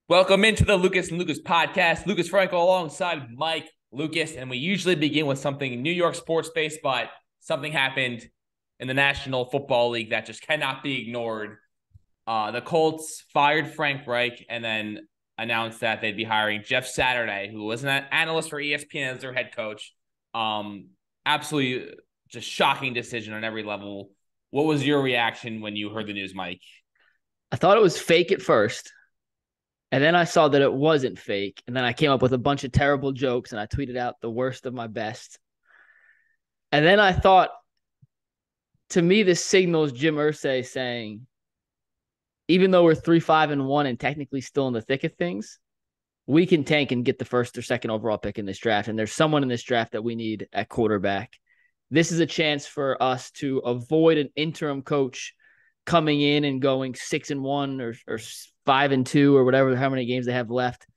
Welcome into the Lucas and Lucas podcast. Lucas Frankel alongside Mike Lucas, and we usually begin with something New York sports based, but something happened in the National Football League that just cannot be ignored. The Colts fired Frank Reich and then announced that they'd be hiring Jeff Saturday, who was an analyst for ESPN as their head coach. Absolutely just shocking decision on every level. What was your reaction when you heard the news, Mike? I thought it was fake at first. And then I saw that it wasn't fake. And then I came up with a bunch of terrible jokes and I tweeted out the worst of my best. And then I thought, to me, this signals Jim Irsay saying, even though we're 3-5-1 and technically still in the thick of things, we can tank and get the first or second overall pick in this draft. And there's someone in this draft that we need at quarterback. This is a chance for us to avoid an interim coach coming in and going 6-1 or 5-2 or whatever, how many games they have left,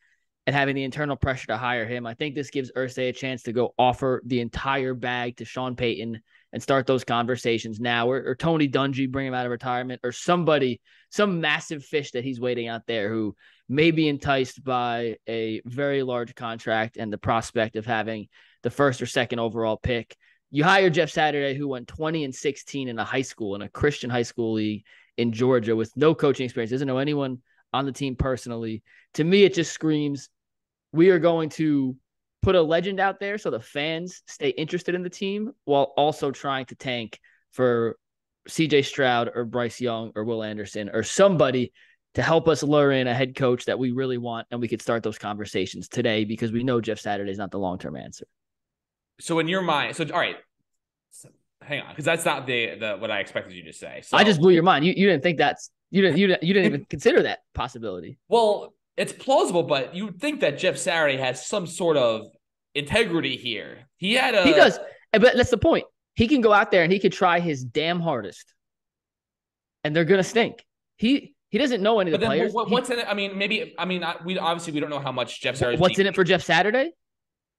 and having the internal pressure to hire him. I think this gives Irsay a chance to go offer the entire bag to Sean Payton and start those conversations now, or Tony Dungy, bring him out of retirement, or somebody, some massive fish that he's waiting out there who may be enticed by a very large contract and the prospect of having the first or second overall pick. You hire Jeff Saturday, who went 20-16 in a Christian high school league in Georgia with no coaching experience, doesn't know anyone on the team personally. To me, it just screams, we are going to put a legend out there so the fans stay interested in the team while also trying to tank for CJ Stroud or Bryce Young or Will Anderson or somebody to help us lure in a head coach that we really want, and we could start those conversations today because we know Jeff Saturday is not the long-term answer. So in your mind, all right, hang on, because that's not the what I expected you to say. So I just blew your mind. You didn't think you didn't even consider that possibility. well, it's plausible, but you would think that Jeff Saturday has some sort of integrity here. He does, but that's the point. He can go out there and he could try his damn hardest, and they're gonna stink. He doesn't know any of the players. What's in it? I mean, we obviously don't know how much Jeff Saturday. What's in it for Jeff Saturday?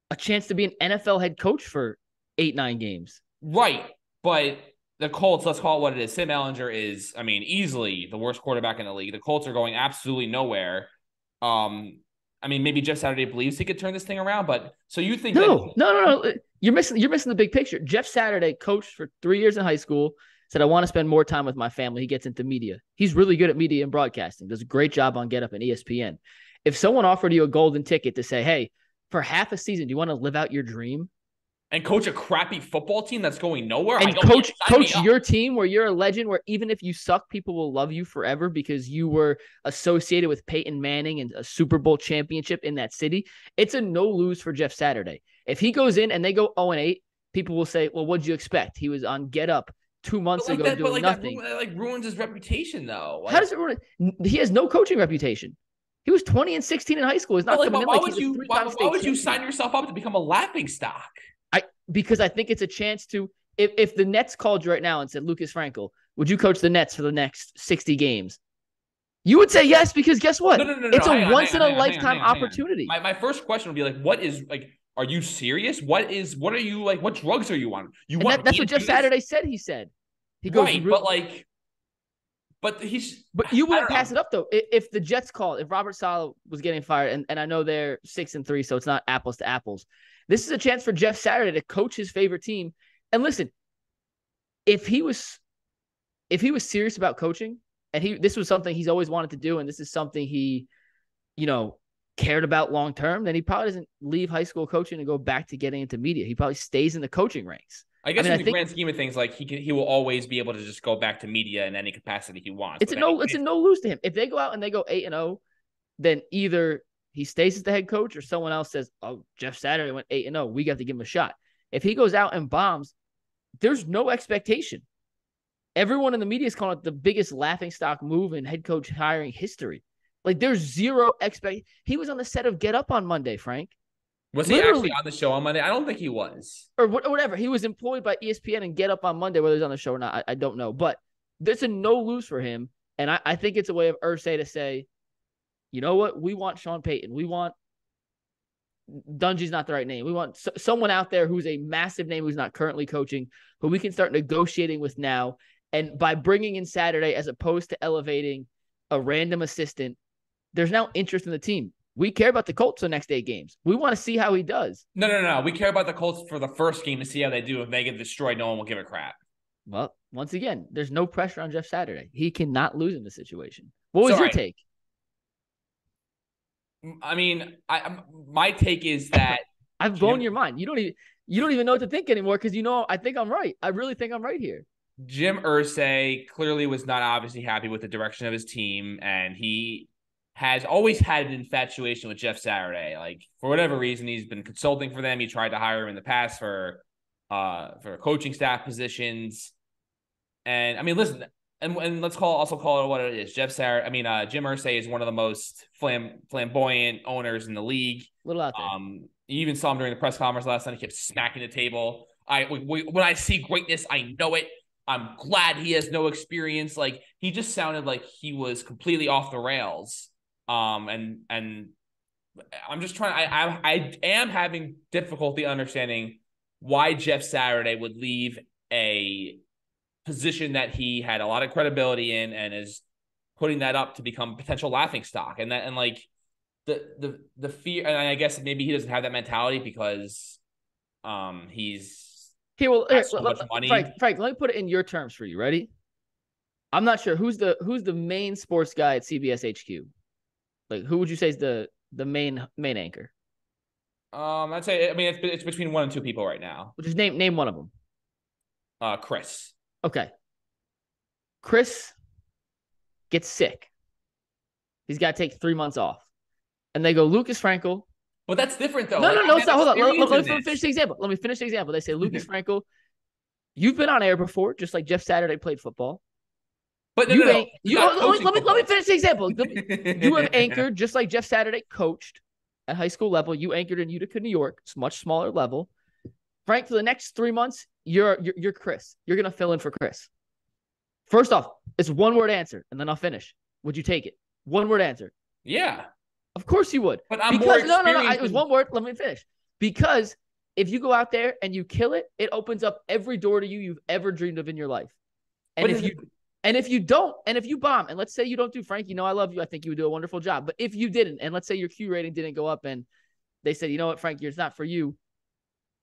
A chance to be an NFL head coach for 8-9 games. Right. But the Colts, let's call it what it is. Sam Ehlinger is, easily the worst quarterback in the league. The Colts are going absolutely nowhere. Maybe Jeff Saturday believes he could turn this thing around, but so you think No. You're missing the big picture. Jeff Saturday coached for 3 years in high school, said, I want to spend more time with my family. He gets into media. He's really good at media and broadcasting, does a great job on Get Up and ESPN. If someone offered you a golden ticket to say, hey, for half a season, do you want to live out your dream? And coach a crappy football team that's going nowhere? And coach your team where you're a legend, where even if you suck, people will love you forever because you were associated with Peyton Manning and a Super Bowl championship in that city. It's a no-lose for Jeff Saturday. If he goes in and they go 0-8, people will say, well, what'd you expect? He was on Get Up 2 months ago doing nothing. That ruins his reputation, though. How does it ruin it? He has no coaching reputation. He was 20-16 in high school. He's not coming in like he's a three-time state champion. Why would you sign yourself up to become a laughing stock? Because I think it's a chance to, if the Nets called you right now and said, Lucas Frankel, would you coach the Nets for the next 60 games? You would say yes, because guess what? No, it's a once-in-a-lifetime opportunity. My first question would be like, what is, like, are you serious? What are you, like, what drugs are you on? That's what Jeff Saturday said he said. He goes, right, but you wouldn't pass it up, though. If the Jets called, if Robert Saleh was getting fired, and I know they're 6-3, so it's not apples to apples. This is a chance for Jeff Saturday to coach his favorite team. And listen, if he was serious about coaching, and this was something he's always wanted to do, and this is something he, cared about long term, then he probably doesn't leave high school coaching and go back to getting into media. He probably stays in the coaching ranks. I guess in the grand scheme of things, like he will always be able to just go back to media in any capacity he wants. It's a no lose to him. If they go out and they go 8-0, then either he stays as the head coach or someone else says, oh, Jeff Saturday went 8-0. We got to give him a shot. If he goes out and bombs, there's no expectation. Everyone in the media is calling it the biggest laughingstock move in head coach hiring history. Like, there's zero expectation. He was on the set of Get Up on Monday, Frank. Was he actually on the show on Monday? I don't think he was. Or whatever. He was employed by ESPN and Get Up on Monday, whether he's on the show or not. I don't know. But there's a no-lose for him. And I think it's a way of Irsay to say, you know what? We want Sean Payton. We want Dungy's not the right name. We want someone out there who's a massive name who's not currently coaching, who we can start negotiating with now. And by bringing in Saturday, as opposed to elevating a random assistant, there's now interest in the team. We care about the Colts the next 8 games. We want to see how he does. No. We care about the Colts for the first game to see how they do. If they get destroyed, no one will give a crap. Well, once again, there's no pressure on Jeff Saturday. He cannot lose in this situation. What was your take? I mean, my take is that I've blown your mind. You don't even know what to think anymore because I think I'm right. I really think I'm right here. Jim Irsay clearly was not obviously happy with the direction of his team, and he has always had an infatuation with Jeff Saturday. Like, for whatever reason, he's been consulting for them. He tried to hire him in the past for coaching staff positions. And I mean, listen, and let's also call it what it is. Jim Irsay is one of the most flamboyant owners in the league. A little out there. You even saw him during the press conference last night. He kept smacking the table. When I see greatness, I know it. I'm glad he has no experience. Like, he just sounded like he was completely off the rails. And I'm just trying. I am having difficulty understanding why Jeff Saturday would leave a position that he had a lot of credibility in and is putting that up to become potential laughingstock. And like the fear, and I guess maybe he doesn't have that mentality because he's so much money. Frank, let me put it in your terms for you. Ready? I'm not sure who's the main sports guy at CBS HQ. Like, who would you say is the main anchor? I'd say, I mean, it's between 1 and 2 people right now. Just name one of them. Chris. Okay. Chris gets sick. He's got to take 3 months off. And they go, Lucas Frankel. Well, that's different, though. No, stop. Hold on. Let me finish the example. They say, Lucas Frankel, you've been on air before, just like Jeff Saturday played football. But let me finish the example. You have anchored just like Jeff Saturday coached at high school level. You anchored in Utica, New York. It's a much smaller level. Frank, for the next 3 months, you're Chris. You're gonna fill in for Chris. First off, it's 1-word answer, and then I'll finish. Would you take it? 1-word answer. Yeah. Of course you would. But I'm more experienced. It was 1 word. Let me finish. Because if you go out there and you kill it, it opens up every door to you've ever dreamed of in your life. And if you don't, and if you bomb, and let's say you don't do, Frank, I love you. I think you would do a wonderful job. But if you didn't, and let's say your Q rating didn't go up and they said, you know what, Frank, it's not for you.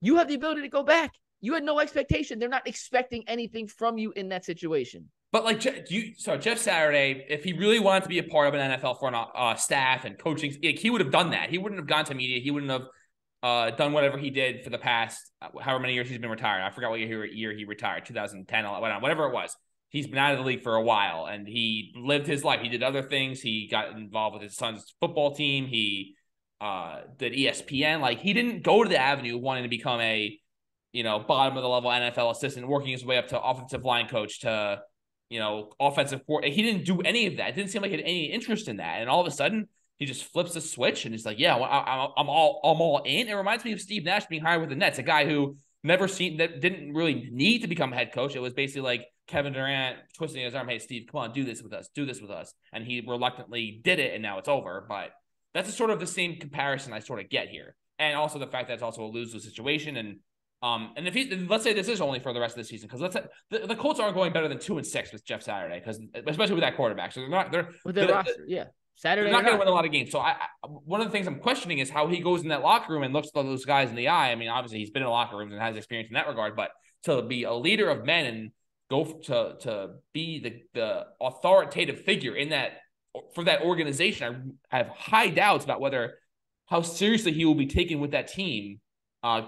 You have the ability to go back. You had no expectation. They're not expecting anything from you in that situation. But like, Jeff Saturday, if he really wanted to be a part of an NFL front staff and coaching, he would have done that. He wouldn't have gone to media. He wouldn't have done whatever he did for the past however many years he's been retired. I forgot what year he retired, 2010, whatever it was. He's been out of the league for a while, and he lived his life. He did other things. He got involved with his son's football team. He did ESPN. Like, he didn't go to the avenue of wanting to become a, bottom of the level NFL assistant, working his way up to offensive line coach to, offensive court. He didn't do any of that. It didn't seem like he had any interest in that. And all of a sudden, he just flips the switch and he's like, yeah, I'm all in. It reminds me of Steve Nash being hired with the Nets, a guy who that didn't really need to become a head coach. It was basically like Kevin Durant twisting his arm. Hey, Steve, come on, do this with us. And he reluctantly did it, and now it's over. But that's sort of the same comparison I sort of get here. And also the fact that it's also a lose-lose situation. And let's say this is only for the rest of the season, because let's say the Colts aren't going better than 2-6 with Jeff Saturday, because especially with that quarterback. So they're with their roster, yeah. Saturday, they're not going to win a lot of games. So one of the things I'm questioning is how he goes in that locker room and looks at those guys in the eye. I mean, obviously he's been in locker rooms and has experience in that regard, but to be a leader of men and go to be the authoritative figure in that for that organization, I have high doubts about how seriously he will be taken with that team,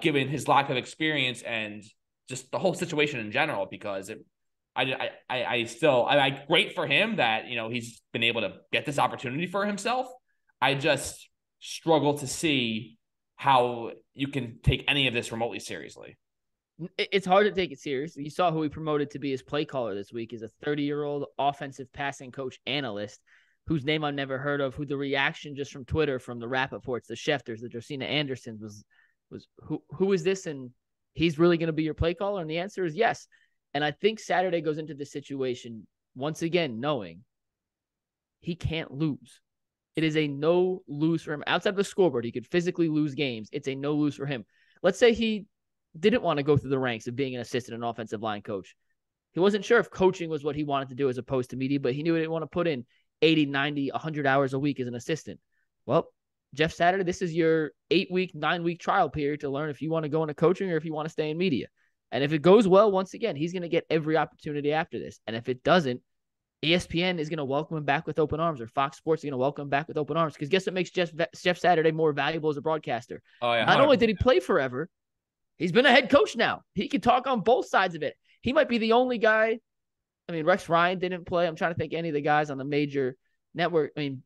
given his lack of experience and just the whole situation in general. Because I great for him that, he's been able to get this opportunity for himself. I just struggle to see how you can take any of this remotely seriously. It's hard to take it seriously. You saw who he promoted to be his play caller this week is a 30-year-old offensive passing coach analyst whose name I've never heard of, who the reaction just from Twitter, from the Rappaports, the Schefters, the Josina Andersons was who is this? And he's really going to be your play caller? And the answer is yes. And I think Saturday goes into this situation once again knowing he can't lose. It is a no-lose for him. Outside of the scoreboard, he could physically lose games. It's a no-lose for him. Let's say he didn't want to go through the ranks of being an assistant and offensive line coach. He wasn't sure if coaching was what he wanted to do as opposed to media, but he knew he didn't want to put in 80, 90, 100 hours a week as an assistant. Well, Jeff Saturday, this is your 8-week, 9-week trial period to learn if you want to go into coaching or if you want to stay in media. And if it goes well, once again, he's going to get every opportunity after this. And if it doesn't, ESPN is going to welcome him back with open arms, or Fox Sports is going to welcome him back with open arms. Because guess what makes Jeff Saturday more valuable as a broadcaster? Oh, yeah, Not only did he play forever, he's been a head coach now. He can talk on both sides of it. He might be the only guy. I mean, Rex Ryan didn't play. I'm trying to think any of the guys on the major network. I mean,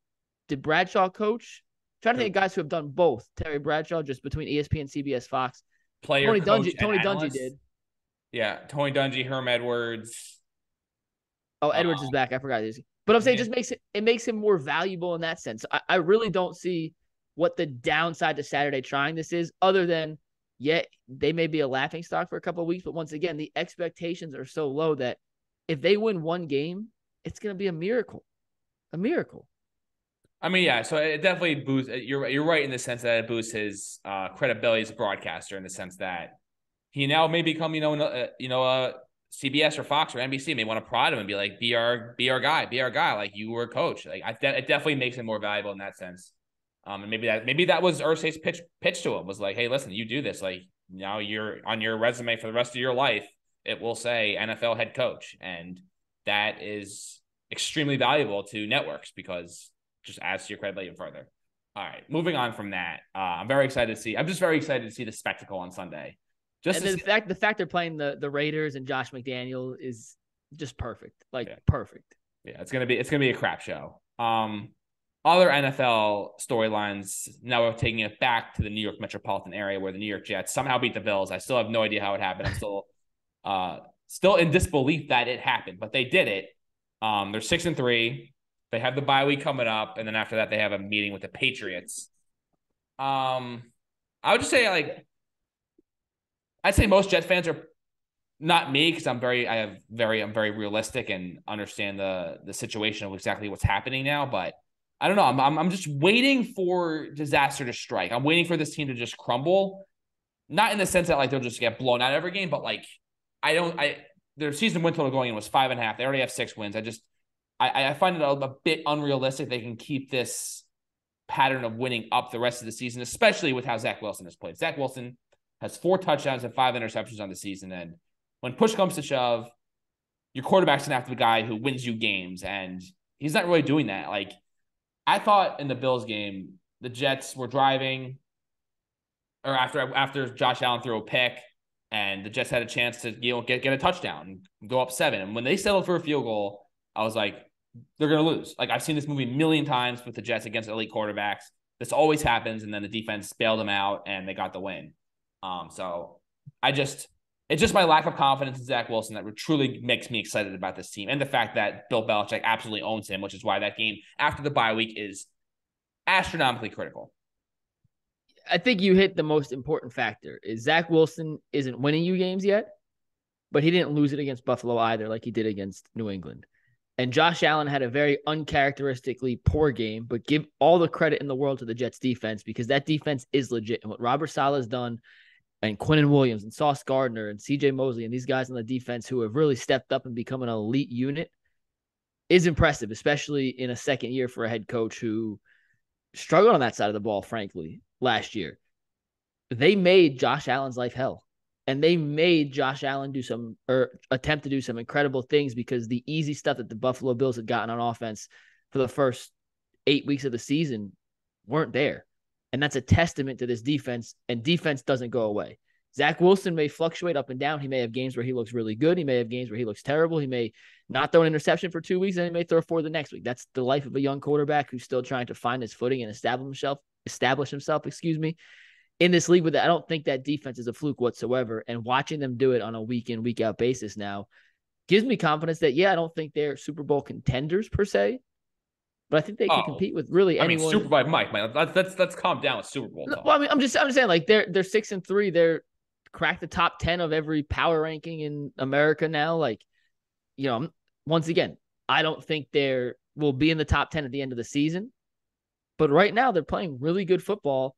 did Bradshaw coach? I'm trying to think of guys who have done both. Terry Bradshaw, just between ESPN, CBS, Fox. Tony Dungy did. Yeah, Tony Dungy, Herm Edwards. Oh, Edwards is back. I forgot. But I'm saying it just makes him more valuable in that sense. I really don't see what the downside to Saturday trying this is, other than, they may be a laughing stock for a couple of weeks, but once again, the expectations are so low that if they win one game, it's going to be a miracle. A miracle. I mean, yeah, so it definitely boosts. You're right in the sense that it boosts his credibility as a broadcaster, in the sense that he now may become, CBS or Fox or NBC may want to prod him and be like, be our guy, like you were a coach. Like it definitely makes him more valuable in that sense. And maybe that was Irsay's pitch to him, was like, hey, listen, you do this, like now you're on your resume for the rest of your life, it will say NFL head coach, and that is extremely valuable to networks because just adds to your credibility even further. All right, moving on from that, I'm just very excited to see the spectacle on Sunday. The fact they're playing the Raiders and Josh McDaniel is just perfect. Perfect. Yeah, it's gonna be a crap show. Other NFL storylines. Now we're taking it back to the New York metropolitan area, where the New York Jets somehow beat the Bills. I still have no idea how it happened. I'm still in disbelief that it happened, but they did it. They're 6-3. They have the bye week coming up, and then after that, they have a meeting with the Patriots. I would just say, I'd say most Jets fans are, not me, because I'm very realistic and understand the situation of exactly what's happening now. But I don't know. I'm just waiting for disaster to strike. I'm waiting for this team to just crumble. Not in the sense that they'll just get blown out every game, but their season win total going in was 5.5. They already have 6 wins. I find it a bit unrealistic they can keep this pattern of winning up the rest of the season, especially with how Zach Wilson has played. Zach Wilson has 4 touchdowns and 5 interceptions on the season. And when push comes to shove, your quarterback's going to have to be the guy who wins you games. And he's not really doing that. I thought in the Bills game, the Jets were driving, or after Josh Allen threw a pick, and the Jets had a chance to get a touchdown and go up 7. And when they settled for a field goal, I was like, they're going to lose. I've seen this movie a million times with the Jets against elite quarterbacks. This always happens, and then the defense bailed them out, and they got the win. So it's just my lack of confidence in Zach Wilson that truly makes me excited about this team, and the fact that Bill Belichick absolutely owns him, which is why that game after the bye week is astronomically critical. I think you hit the most important factor. Is Zach Wilson isn't winning you games yet, but he didn't lose it against Buffalo either, like he did against New England. And Josh Allen had a very uncharacteristically poor game, but give all the credit in the world to the Jets defense, because that defense is legit. And what Robert Saleh has done, and Quinnen Williams and Sauce Gardner and CJ Mosley and these guys on the defense who have really stepped up and become an elite unit, is impressive, especially in a second year for a head coach who struggled on that side of the ball, frankly, last year. They made Josh Allen's life hell. And they made Josh Allen attempt to do some incredible things, because the easy stuff that the Buffalo Bills had gotten on offense for the first 8 weeks of the season weren't there. And that's a testament to this defense, and defense doesn't go away. Zach Wilson may fluctuate up and down. He may have games where he looks really good. He may have games where he looks terrible. He may not throw an interception for 2 weeks, and he may throw 4 the next week. That's the life of a young quarterback who's still trying to find his footing and establish himself, in this league. But I don't think that defense is a fluke whatsoever. And watching them do it on a week in, week out basis now gives me confidence that, I don't think they're Super Bowl contenders per se, but I think they can compete with really anyone. Super Bowl, Mike, man, let's calm down with Super Bowl talk. Well, I'm just saying, they're 6-3. They're cracked the top 10 of every power ranking in America now. Once again, I don't think will be in the top 10 at the end of the season, but right now they're playing really good football,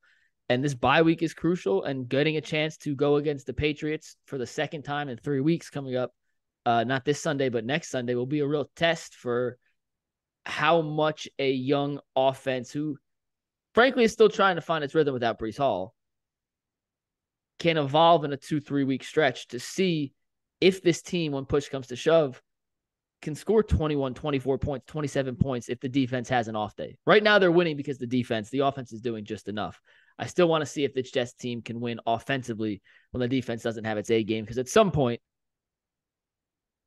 and this bye week is crucial. And getting a chance to go against the Patriots for the second time in 3 weeks coming up, not this Sunday but next Sunday, will be a real test for how much a young offense, who frankly is still trying to find its rhythm without Breece Hall, can evolve in a 2-3 week stretch to see if this team, when push comes to shove, can score 21, 24 points, 27 points if the defense has an off day. Right now, they're winning because the offense is doing just enough. I still want to see if this Jets team can win offensively when the defense doesn't have its A game, because at some point,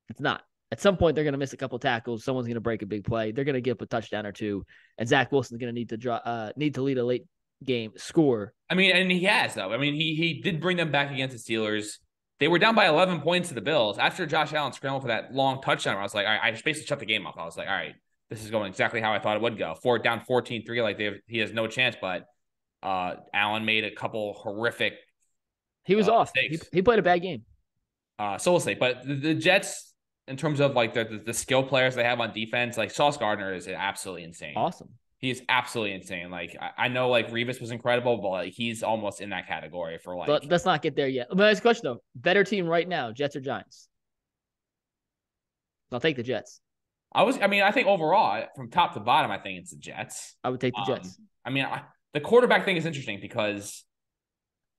it's not. At some point, they're going to miss a couple tackles. Someone's going to break a big play. They're going to give up a touchdown or two, and Zach Wilson's going to need to lead a late game score. I mean, and he has, though. I mean, he did bring them back against the Steelers. They were down by 11 points to the Bills. After Josh Allen scrambled for that long touchdown, I was like, I just basically shut the game off. I was like, all right, this is going exactly how I thought it would go. Down 14-3, like he has no chance, but Allen made a couple horrific He was off. He played a bad game. So we'll see. But the Jets, in terms of like the skill players they have on defense, like Sauce Gardner is absolutely insane. Awesome. He's absolutely insane. Like I know like Revis was incredible, but like he's almost in that category for like. But let's not get there yet. But next question though: better team right now, Jets or Giants? I'll take the Jets. I think overall, from top to bottom, I think it's the Jets. I would take the Jets. The quarterback thing is interesting because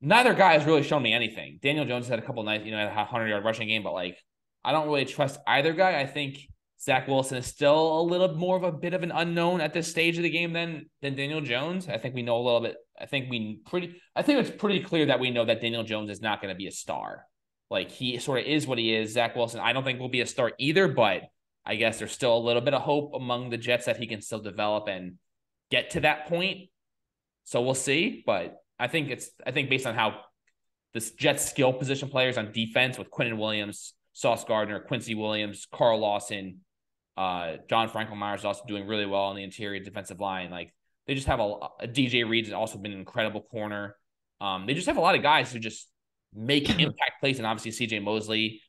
neither guy has really shown me anything. Daniel Jones had a couple nights, had a 100-yard rushing game, but like I don't really trust either guy. I think Zach Wilson is still a little more of a bit of an unknown at this stage of the game than Daniel Jones. I think we know a little bit. I think it's pretty clear that we know that Daniel Jones is not going to be a star. Like he sort of is what he is. Zach Wilson, I don't think will be a star either, but I guess there's still a little bit of hope among the Jets that he can still develop and get to that point. So we'll see. But I think based on how this Jets skill position players on defense with Quinnen Williams, Sauce Gardner, Quincy Williams, Carl Lawson, John Frankel Myers also doing really well on the interior defensive line. Like they just have a DJ Reed has also been an incredible corner. They just have a lot of guys who just make impact plays, and obviously CJ Mosley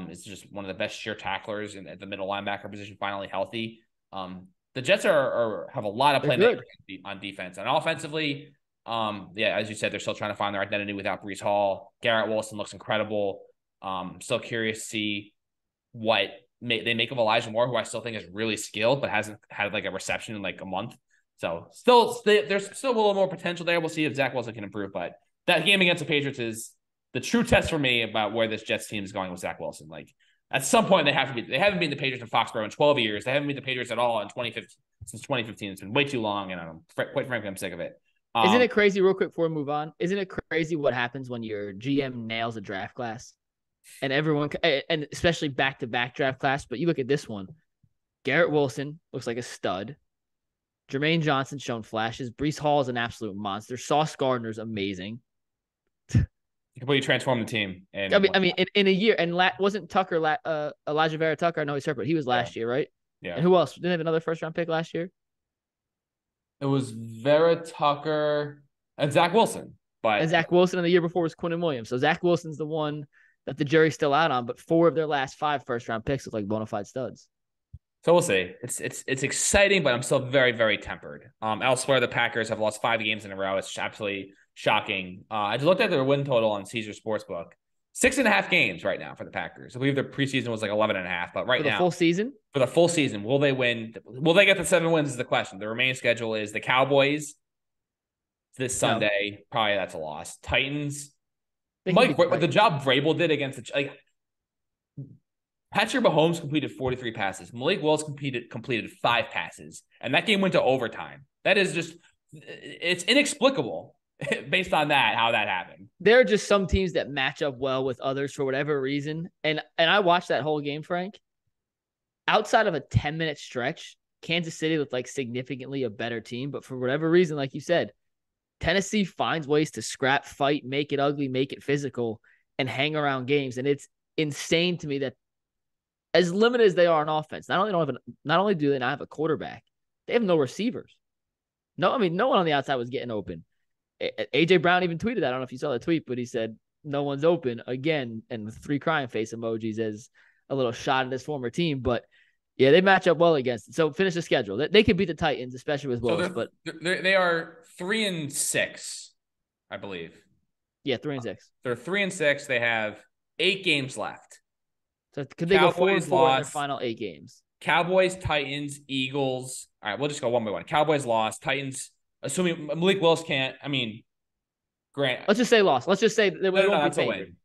is just one of the best sheer tacklers at the middle linebacker position, finally healthy. The Jets have a lot of playmakers on defense and offensively. As you said, they're still trying to find their identity without Breece Hall. Garrett Wilson looks incredible. Still curious to see what they make of Elijah Moore, who I still think is really skilled, but hasn't had like a reception in like a month. So there's still a little more potential there. We'll see if Zach Wilson can improve, but that game against the Patriots is the true test for me about where this Jets team is going with Zach Wilson. Like at some point they haven't beaten the Patriots in Foxborough in 12 years. They haven't beaten the Patriots at all since 2015. It's been way too long, and quite frankly, I'm sick of it. Isn't it crazy, real quick before we move on, isn't it crazy what happens when your GM nails a draft class? And everyone, and especially back-to-back draft class, but you look at this one. Garrett Wilson looks like a stud. Jermaine Johnson's shown flashes. Breece Hall is an absolute monster. Sauce Gardner's amazing. He completely transformed the team. And in a year, and wasn't Tucker, Elijah Vera Tucker? I know he's hurt, but he was last year, right? Yeah. And who else? Didn't they have another first-round pick last year? It was Vera Tucker and Zach Wilson. And Zach Wilson, and the year before was Quinnen Williams. So Zach Wilson's the one that the jury's still out on, but 4 of their last 5 first-round picks look like bona fide studs. So we'll see. It's exciting, but I'm still very, very tempered. Elsewhere, the Packers have lost 5 games in a row. It's absolutely shocking. I just looked at their win total on Caesar Sportsbook. 6.5 games right now for the Packers. I believe their preseason was like 11.5, but right now. For the full season, will they win? Will they get the 7 wins is the question. The remaining schedule is the Cowboys this Sunday. No. Probably that's a loss. Titans. The job Vrabel did against Patrick Mahomes completed 43 passes. Malik Willis completed 5 passes, and that game went to overtime. That is just, it's inexplicable based on how that happened. There are just some teams that match up well with others for whatever reason, and I watched that whole game, Frank. Outside of a 10-minute stretch, Kansas City looked like significantly a better team, but for whatever reason, like you said, Tennessee finds ways to scrap, fight, make it ugly, make it physical, and hang around games. And it's insane to me that as limited as they are on offense, not only do they not have a quarterback, they have no receivers. No one on the outside was getting open. AJ Brown even tweeted that. I don't know if you saw the tweet, but he said no one's open again, and with 3 crying face emojis as a little shot at his former team. But yeah, they match up well against it. So finish the schedule. They could beat the Titans, especially with Willis. But they are 3-6, I believe. Yeah, 3-6. They're 3-6. They have 8 games left. So could they go 4-4 in their final 8 games? Cowboys, Titans, Eagles. All right, we'll just go one by one. Cowboys lost. Titans, assuming Malik Willis can't. I mean, Grant. Let's just say lost. Let's just say they won't be That's a favored. win.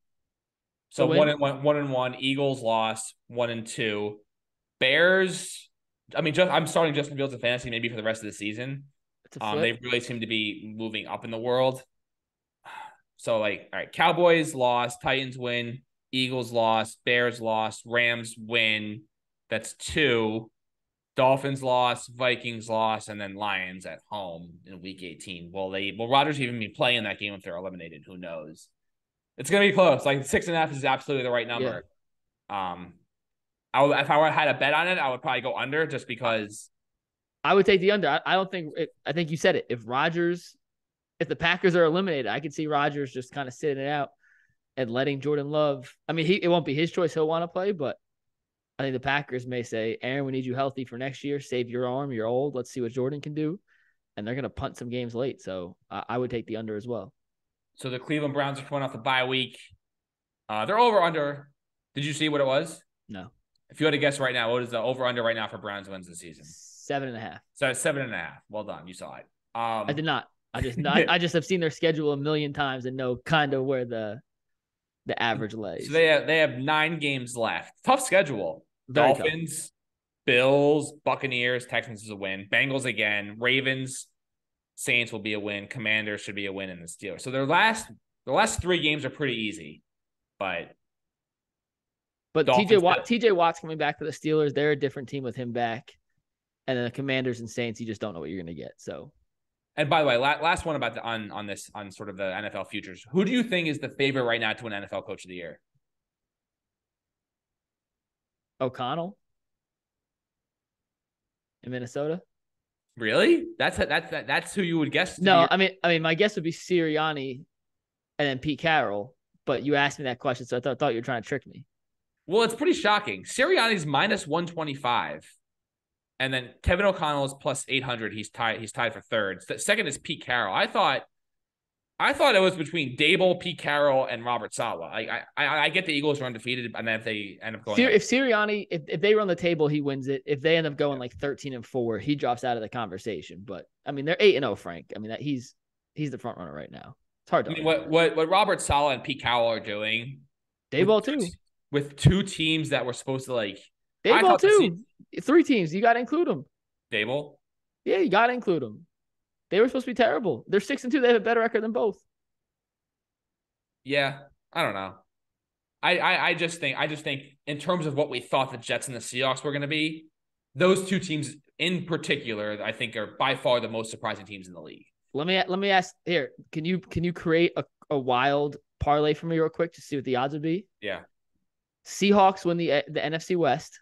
So win? 1-1. Eagles lost 1-2. Bears. I mean, I'm starting Justin Fields in fantasy maybe for the rest of the season. They really seem to be moving up in the world. So all right, Cowboys lost, Titans win, Eagles lost, Bears lost, Rams win. That's 2. Dolphins lost, Vikings lost, and then Lions at home in Week 18. Will Rodgers even be playing that game if they're eliminated? Who knows? It's gonna be close. 6.5 is absolutely the right number. Yeah. If I had a bet on it, I would probably go under just because. I would take the under. I don't think I think you said it. If the Packers are eliminated, I could see Rodgers just kind of sitting it out and letting Jordan Love. I mean, it won't be his choice. He'll want to play, but I think the Packers may say, Aaron, we need you healthy for next year. Save your arm. You're old. Let's see what Jordan can do. And they're going to punt some games late. So I would take the under as well. So the Cleveland Browns are coming off the bye week. They're over under. Did you see what it was? No. If you had to guess right now, what is the over under right now for Browns wins this season? 7.5. So it's 7.5. Well done. You saw it. I did not. I just have seen their schedule a million times and know kind of where the average lays. So they have 9 games left. Tough schedule. Very Dolphins, tough. Bills, Buccaneers, Texans is a win. Bengals again. Ravens, Saints will be a win. Commanders should be a win in the Steelers. So their last 3 games are pretty easy, but TJ Watt's coming back for the Steelers. They're a different team with him back. And then the Commanders and Saints, you just don't know what you're going to get. So, and by the way, last one about on sort of the NFL futures. Who do you think is the favorite right now to win NFL Coach of the Year? O'Connell in Minnesota. Really? That's who you would guess. No, I mean, my guess would be Sirianni, and then Pete Carroll. But you asked me that question, so I thought you were trying to trick me. Well, it's pretty shocking. Sirianni's minus 125. And then Kevin O'Connell is plus 800. He's tied for third. Second is Pete Carroll. I thought it was between Dable, Pete Carroll, and Robert Saleh. I get the Eagles are undefeated, and then if they end up going, if Sirianni, if they run the table, he wins it. If they end up going 13-4, he drops out of the conversation. But I mean, they're 8-0, Frank. I mean, he's the front runner right now. It's hard to. I mean, what Robert Saleh and Pete Carroll are doing, Dayball too, with 2 teams that were supposed to Dayball too. 3 teams. You got to include them. Dable? Yeah, you got to include them. They were supposed to be terrible. They're 6-2. They have a better record than both. Yeah, I don't know. I just think in terms of what we thought the Jets and the Seahawks were going to be, those 2 teams in particular, I think, are by far the most surprising teams in the league. Let me ask here. Can you create a wild parlay for me real quick to see what the odds would be? Yeah. Seahawks win the NFC West.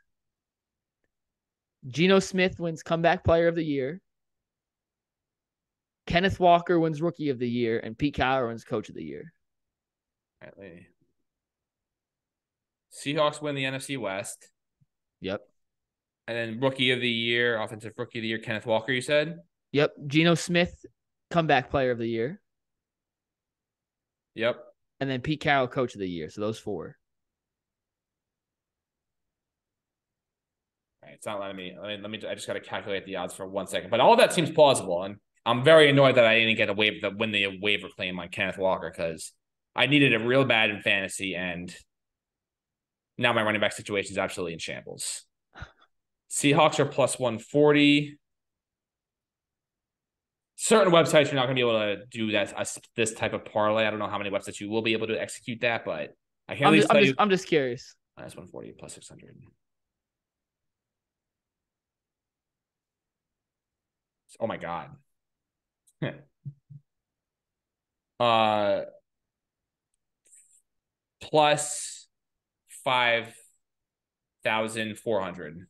Geno Smith wins Comeback Player of the Year. Kenneth Walker wins Rookie of the Year, and Pete Carroll wins Coach of the Year. All right, lady. Seahawks win the NFC West. Yep. And then Rookie of the Year, Offensive Rookie of the Year, Kenneth Walker, you said? Yep. Geno Smith, Comeback Player of the Year. Yep. And then Pete Carroll, Coach of the Year. So those 4. It's not letting me. Let me. I just got to calculate the odds for 1 second. But all of that seems plausible, and I'm very annoyed that I didn't get win the waiver claim on Kenneth Walker because I needed it real bad in fantasy, and now my running back situation is absolutely in shambles. Seahawks are plus 140. Certain websites you're not going to be able to do this type of parlay. I don't know how many websites you will be able to execute that, but I can at least tell you. I'm just curious. Minus 140 plus 600. Oh my God. Plus 5,400.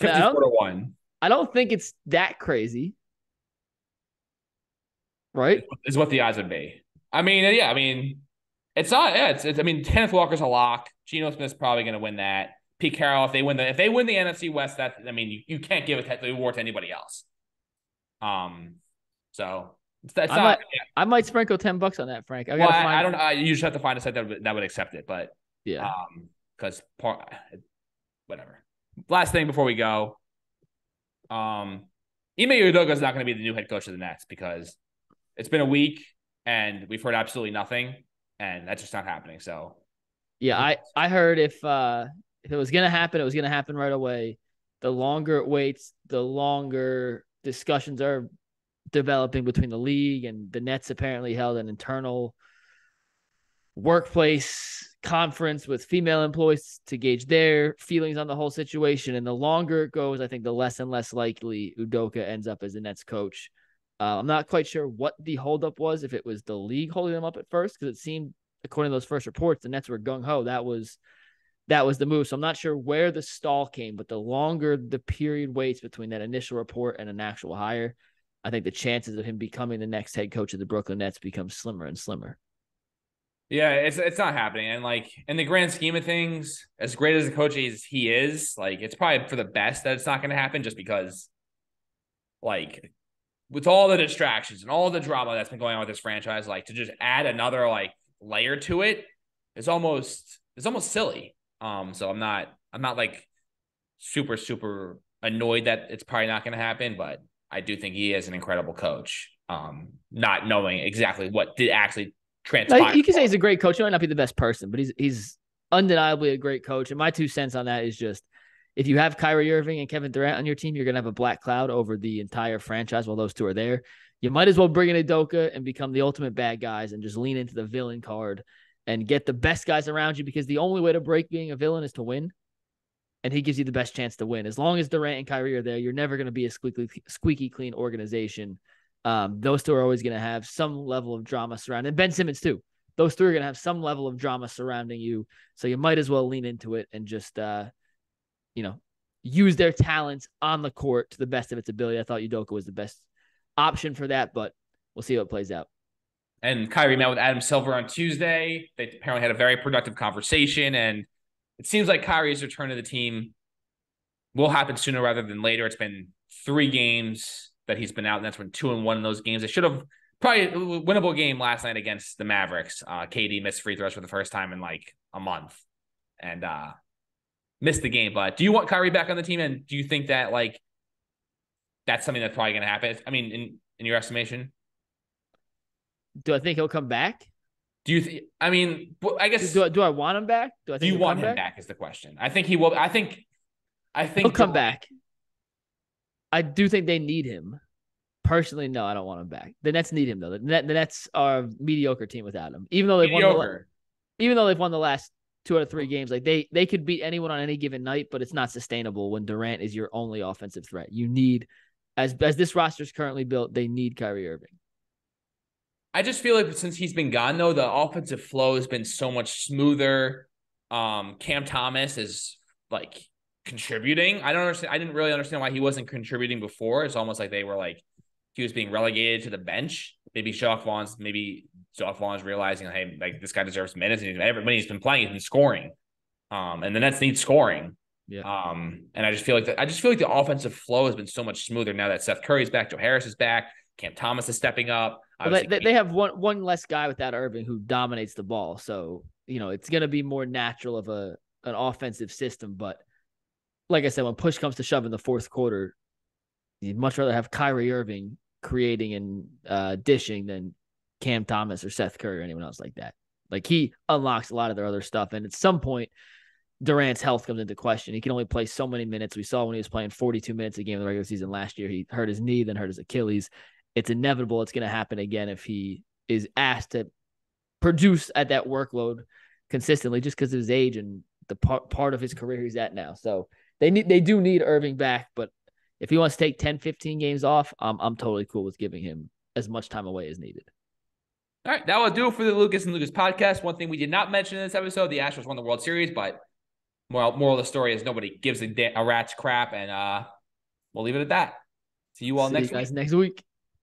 54-1. I don't think it's that crazy. Right? Is what the odds would be. I mean, yeah, it's not, yeah, it's Kenneth Walker's a lock. Geno Smith's probably going to win that. Pete Carroll, if they win the NFC West, you can't give the award to anybody else. So that's I might sprinkle $10 on that, Frank. I don't know. You just have to find a site that would accept it, but yeah, because whatever. last thing before we go. Ime Udoka is not going to be the new head coach of the Nets because it's been a week and we've heard absolutely nothing, and that's just not happening. So, Yeah, I heard if it was gonna happen, it was gonna happen right away. The longer it waits, the longer discussions are developing between the league and the Nets. Apparently held an internal workplace conference with female employees to gauge their feelings on the whole situation. And the longer it goes, I think the less and less likely Udoka ends up as the Nets coach. I'm not quite sure what the holdup was, if it was the league holding them up at first, because it seemed, according to those first reports, the Nets were gung-ho. That was the move. So I'm not sure where the stall came, but the longer the period waits between that initial report and an actual hire, I think the chances of him becoming the next head coach of the Brooklyn Nets become slimmer and slimmer. yeah, it's not happening. And like in the grand scheme of things, as great as a coach as he is, like it's probably for the best that it's not going to happen just because like with all the distractions and all the drama that's been going on with this franchise, like to just add another like layer to it is almost silly. So I'm not like super annoyed that it's probably not going to happen, but I do think he is an incredible coach. Not knowing exactly what did actually transpire. You can say he's a great coach. He might not be the best person, but he's undeniably a great coach. And my 2 cents on that is just, if you have Kyrie Irving and Kevin Durant on your team, you're going to have a black cloud over the entire franchise while those two are there. You might as well bring in Udoka and become the ultimate bad guys and just lean into the villain card and get the best guys around you, because the only way to break being a villain is to win. And he gives you the best chance to win. As long as Durant and Kyrie are there, you're never going to be a squeaky clean organization. Those two are always going to have some level of drama surrounding, and Ben Simmons too. Those three are going to have some level of drama surrounding you. So you might as well lean into it and just, use their talents on the court to the best of its ability. I thought Udoka was the best option for that, but we'll see how it plays out. And Kyrie met with Adam Silver on Tuesday. They apparently had a very productive conversation, and it seems like Kyrie's return to the team will happen sooner rather than later. It's been 3 games that he's been out, and that's been 2-1 in those games. They should have probably a winnable game last night against the Mavericks. KD missed free throws for the first time in like a month and missed the game. But do you want Kyrie back on the team? And do you think that like that's something that's probably going to happen? I mean, in your estimation? Do I think he'll come back? Do you I mean, I guess do I want him back? Do I think you want him back is the question. I think he will. I think he'll come back. I do think they need him. Personally, no, I don't want him back. The Nets need him though. The Nets are a mediocre team without him. Even though they've won the last 2 out of 3 games, like they could beat anyone on any given night, but it's not sustainable when Durant is your only offensive threat. You need, as this roster is currently built, they need Kyrie Irving. I just feel like since he's been gone, though, the offensive flow has been so much smoother. Cam Thomas is like contributing. I don't understand. I didn't really understand why he wasn't contributing before. It's almost like they were like he was being relegated to the bench. Maybe Zoff Vaughn's realizing, hey, like this guy deserves minutes. And when he's been playing, he's been scoring. And the Nets need scoring. Yeah. And I just feel like the offensive flow has been so much smoother now that Seth Curry's back, Joe Harris is back, Cam Thomas is stepping up. Well, they have one less guy without Irving who dominates the ball. So, it's going to be more natural of an offensive system. But like I said, when push comes to shove in the fourth quarter, you'd much rather have Kyrie Irving creating and dishing than Cam Thomas or Seth Curry or anyone else like that. Like he unlocks a lot of their other stuff. And at some point, Durant's health comes into question. He can only play so many minutes. We saw when he was playing 42 minutes a game in the regular season last year, he hurt his knee, then hurt his Achilles. It's inevitable it's going to happen again if he is asked to produce at that workload consistently just because of his age and the part of his career he's at now. So they do need Irving back, but if he wants to take 10, 15 games off, I'm totally cool with giving him as much time away as needed. All right, that will do it for the Lucas and Lucas podcast. One thing we did not mention in this episode, the Astros won the World Series, but moral of the story is nobody gives a rat's crap, and we'll leave it at that. See you all next week. Next week.